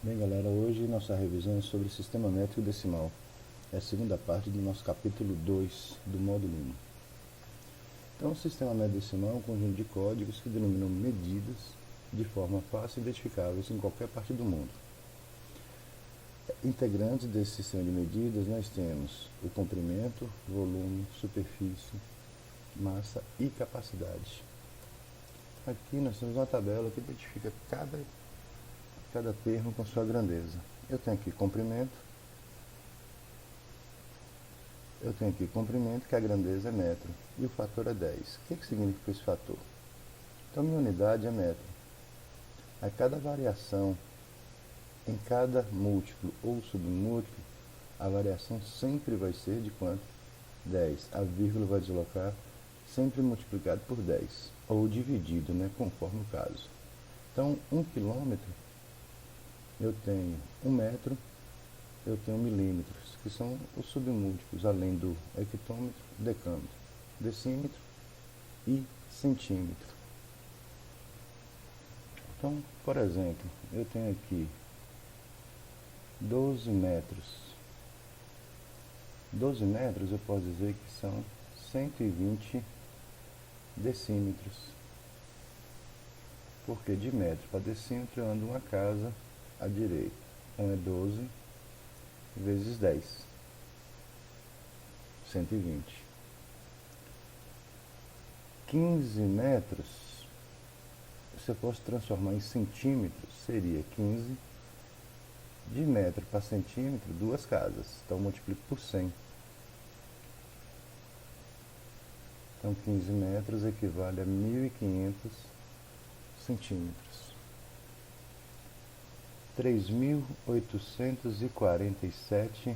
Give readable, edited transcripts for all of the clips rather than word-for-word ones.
Bem, galera, hoje nossa revisão é sobre sistema métrico decimal. É a segunda parte do nosso capítulo 2 do módulo 1. Então, o sistema métrico decimal é um conjunto de códigos que denominam medidas de forma fácil identificáveis em qualquer parte do mundo. Integrantes desse sistema de medidas, nós temos o comprimento, volume, superfície, massa e capacidade. Aqui nós temos uma tabela que identifica cada termo com sua grandeza. Eu tenho aqui comprimento, que a grandeza é metro, e o fator é 10. O que significa esse fator? Então, minha unidade é metro. A cada variação em cada múltiplo ou submúltiplo, a variação sempre vai ser de quanto? 10. A vírgula vai deslocar sempre multiplicado por 10, ou dividido, conforme o caso. Então, 1 quilômetro, eu tenho 1 metro, eu tenho milímetros, que são os submúltiplos, além do hectômetro, decâmetro, decímetro e centímetro. Então, por exemplo, eu tenho aqui 12 metros. 12 metros eu posso dizer que são 120 decímetros. Porque de metro para decímetro eu ando uma casa à direita. Então é 12 vezes 10. 120. 15 metros, se eu posso transformar em centímetros, seria 15. De metro para centímetro, duas casas. Então multiplico por 100. Então 15 metros equivale a 1.500 centímetros. 3.847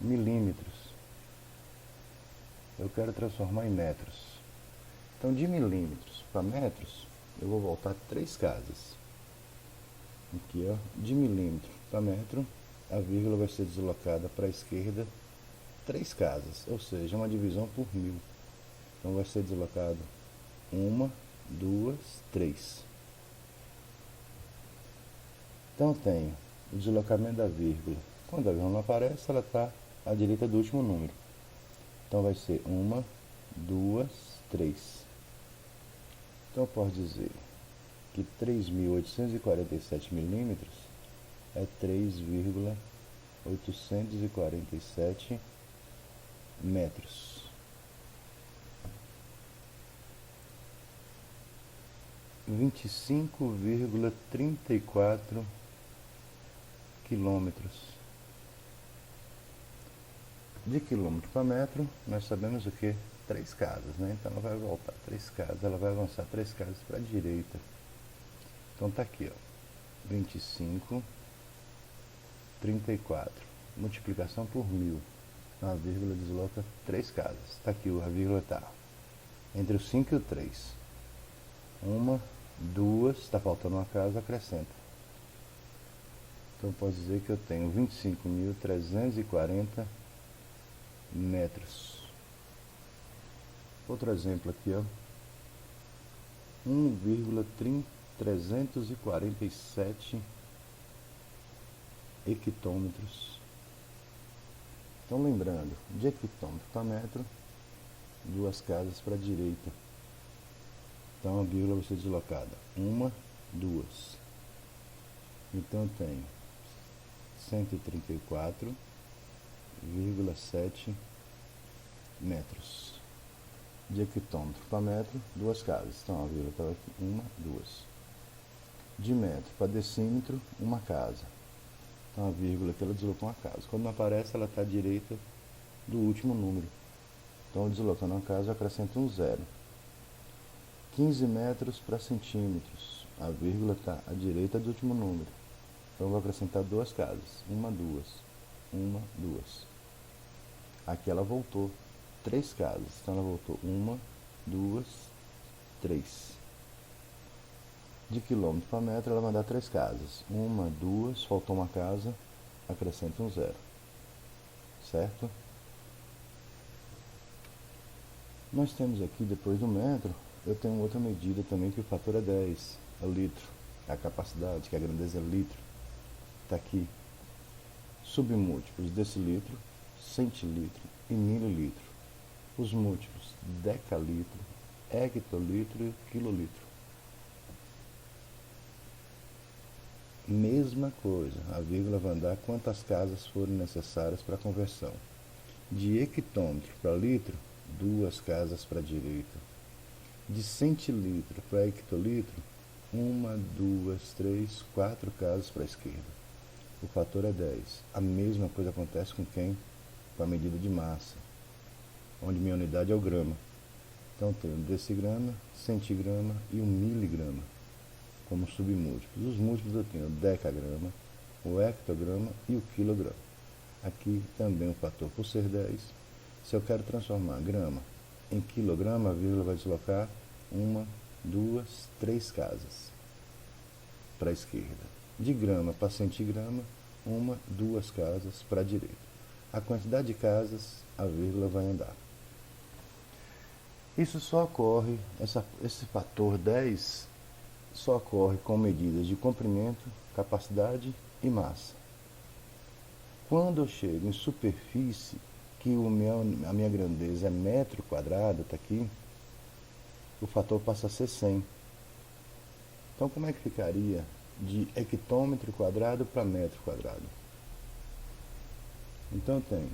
milímetros. Eu quero transformar em metros. Então, de milímetros para metros, eu vou voltar 3 casas. Aqui, ó, de milímetro para metro, a vírgula vai ser deslocada para a esquerda 3 casas, ou seja, uma divisão por 1000. Então, vai ser deslocado 1, 2, 3. Então, eu tenho o deslocamento da vírgula. Quando a vírgula não aparece, ela está à direita do último número. Então, vai ser 1, 2, 3. Então, eu posso dizer que 3.847 milímetros é 3,847 metros. Vinte e 25,34 quilômetros. De quilômetro para metro, nós sabemos o que? 3 casas, né? Então ela vai voltar 3 casas, ela vai avançar 3 casas para a direita. Então tá aqui, ó, 25, 34, multiplicação por 1000. A vírgula desloca 3 casas. Tá aqui, a vírgula tá entre o 5 e o 3. 1, 2, está faltando uma casa, acrescenta. Então posso dizer que eu tenho 25.340 metros. Outro exemplo aqui, ó, 1,347 hectômetros. Então, lembrando, de hectômetro para metro, 2 casas para a direita. Então, a vírgula vai ser deslocada 1, 2. Então, eu tenho 134,7 metros. De hectômetro para metro, 2 casas. Então, a vírgula estava aqui, 1, 2. De metro para decímetro, 1 casa. Então, a vírgula que ela deslocou uma casa. Quando não aparece, ela está à direita do último número. Então, deslocando uma casa, eu acrescento um 0. 15 metros para centímetros. A vírgula está à direita do último número. Então, eu vou acrescentar 2 casas. 1, 2. 1, 2. Aqui ela voltou 3 casas. Então, ela voltou 1, 2, 3. De quilômetro para metro, ela vai dar 3 casas. 1, 2, faltou uma casa, acrescenta um 0. Certo? Nós temos aqui, depois do metro, eu tenho outra medida também, que o fator é 10, é o litro. É a capacidade, que a grandeza é litro. está aqui submúltiplos decilitro, centilitro e mililitro. Os múltiplos decalitro, hectolitro e quilolitro. Mesma coisa, a vírgula vai andar quantas casas forem necessárias para a conversão. De hectômetro para litro, 2 casas para a direita. De centilitro para hectolitro, 1, 2, 3, 4 casas para a esquerda. O fator é 10. A mesma coisa acontece com quem? Com a medida de massa, onde minha unidade é o grama. Então tem o decigrama, centigrama e o miligrama como submúltiplos. Os múltiplos eu tenho o decagrama, o hectograma e o quilograma. Aqui também o fator por ser 10. Se eu quero transformar grama em quilograma, a vírgula vai deslocar 1, 2, 3 casas para a esquerda. De grama para centigrama, 1, 2 casas para a direita. A quantidade de casas, a vírgula vai andar. Isso só ocorre, esse fator 10 só ocorre com medidas de comprimento, capacidade e massa. Quando eu chego em superfície, que a minha grandeza é metro quadrado, está aqui, o fator passa a ser 100. Então, como é que ficaria de hectômetro quadrado para metro quadrado? Então, eu tenho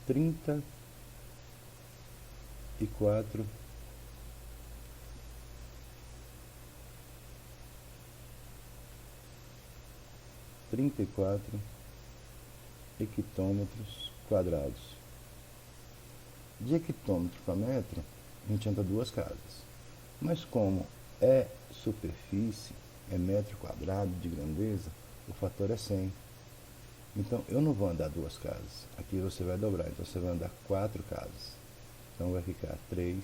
34 hectômetros quadrados. De hectômetro para metro, a gente anda 2 casas. Mas como é superfície, é metro quadrado de grandeza, o fator é 100. Então, eu não vou andar 2 casas. Aqui você vai dobrar, então você vai andar 4 casas. Então, vai ficar 3,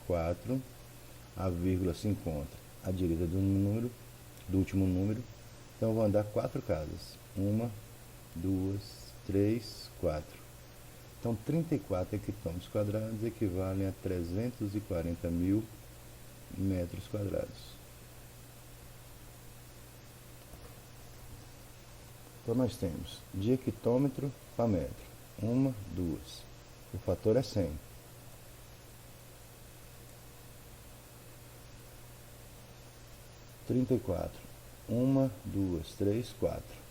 4. A vírgula se encontra à direita do último número. Então, eu vou andar 4 casas. 1, 2, 3, 4. Então, 34 hectômetros quadrados equivalem a 340 mil metros quadrados. Então, nós temos de hectômetro para metro. 1, 2. O fator é 100. 34. 1, 2, 3, 4.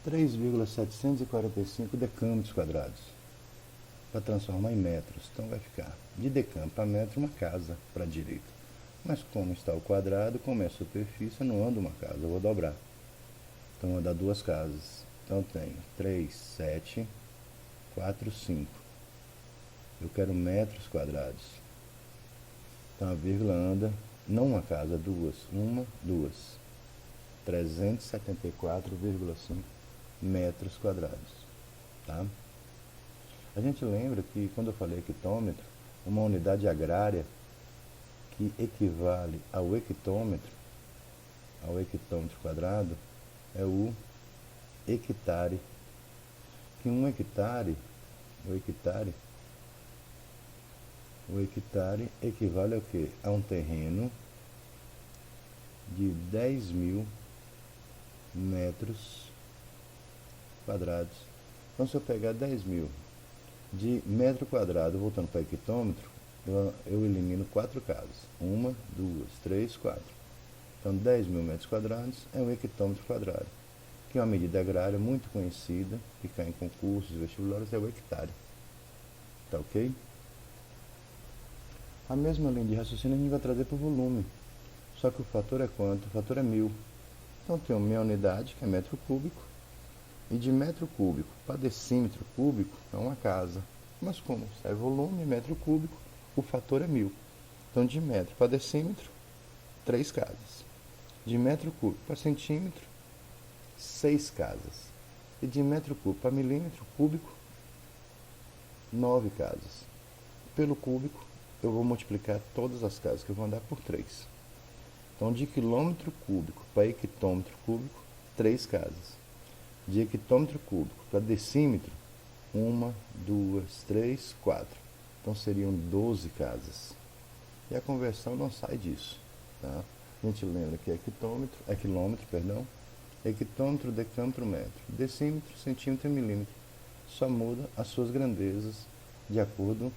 Três vírgula 745 decâmetros quadrados para transformar em metros. Então vai ficar de decâmetro para metro uma casa para a direita. Mas como está o quadrado, como é superfície, eu não ando uma casa, eu vou dobrar. Então vou dar 2 casas. Então eu tenho 3, 7, 4, 5. Eu quero metros quadrados. Então a vírgula anda, não uma casa, 2. 1, 2. 374,5 metros quadrados. Tá? A gente lembra que quando eu falei hectômetro, uma unidade agrária que equivale ao hectômetro quadrado, é o hectare. Que o hectare equivale ao quê? A um terreno de 10.000 metros quadrados. Então, se eu pegar 10.000 de metro quadrado, voltando para hectômetro, eu elimino 4 casas. 1, 2, 3, 4. Então, 10.000 metros quadrados é um hectômetro quadrado, que é uma medida agrária muito conhecida, que cai em concursos vestibulares, é o hectare. Tá ok? A mesma linha de raciocínio a gente vai trazer para o volume. Só que o fator é quanto? O fator é 1.000. Então, tenho minha unidade, que é metro cúbico, e de metro cúbico para decímetro cúbico é uma casa. Mas como é volume, metro cúbico, o fator é 1.000. Então, de metro para decímetro, 3 casas. De metro cúbico para centímetro, 6 casas. E de metro cúbico para milímetro cúbico, 9 casas. pelo cúbico, eu vou multiplicar todas as casas que eu vou andar por 3. Então, de quilômetro cúbico para hectômetro cúbico, 3 casas. De hectômetro cúbico para decímetro, 1, 2, 3, 4. Então, seriam 12 casas. E a conversão não sai disso. Tá? A gente lembra que é quilômetro, hectômetro, decâmetro, metro, decímetro, centímetro e milímetro. Só muda as suas grandezas de acordo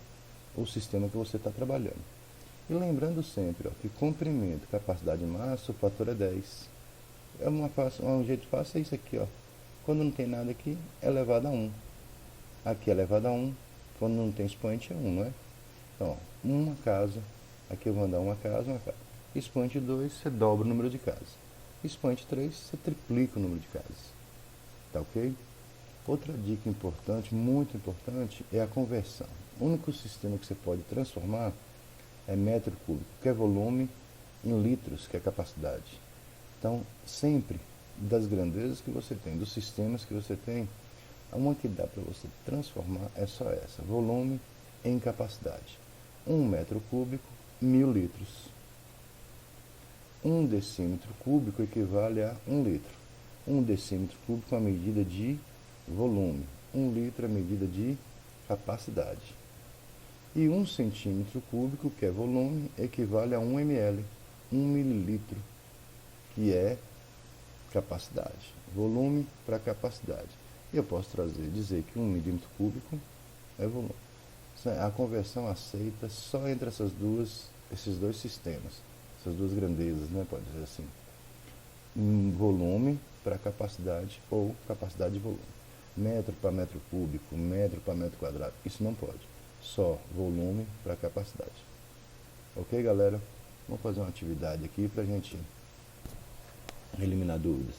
com o sistema que você está trabalhando. E lembrando sempre que comprimento, capacidade de massa, o fator é 10. Um jeito fácil é isso aqui. Quando não tem nada aqui, é elevado a 1. Aqui é elevado a 1. Quando não tem expoente é 1, não é? Então, uma casa. Aqui eu vou andar uma casa. Expoente 2, você dobra o número de casas. Expoente 3, você triplica o número de casas. Tá ok? Outra dica importante, muito importante, é a conversão. O único sistema que você pode transformar é metro cúbico, que é volume, em litros, que é capacidade. Então, sempre das grandezas que você tem, dos sistemas que você tem, uma que dá para você transformar é só essa, volume em capacidade. 1 metro cúbico, 1000 litros. 1 decímetro cúbico equivale a 1 litro. 1 decímetro cúbico é a medida de volume. 1 litro é a medida de capacidade. E 1 centímetro cúbico, que é volume, equivale a 1 ml, 1 mililitro, que é capacidade. Volume para capacidade. E eu posso dizer que 1 milímetro cúbico é volume. A conversão aceita só entre esses dois sistemas, essas duas grandezas, né, pode dizer assim. Volume para capacidade ou capacidade de volume. Metro para metro cúbico, metro para metro quadrado, isso não pode. Só volume para capacidade. Ok, galera? Vamos fazer uma atividade aqui para a gente eliminar dúvidas.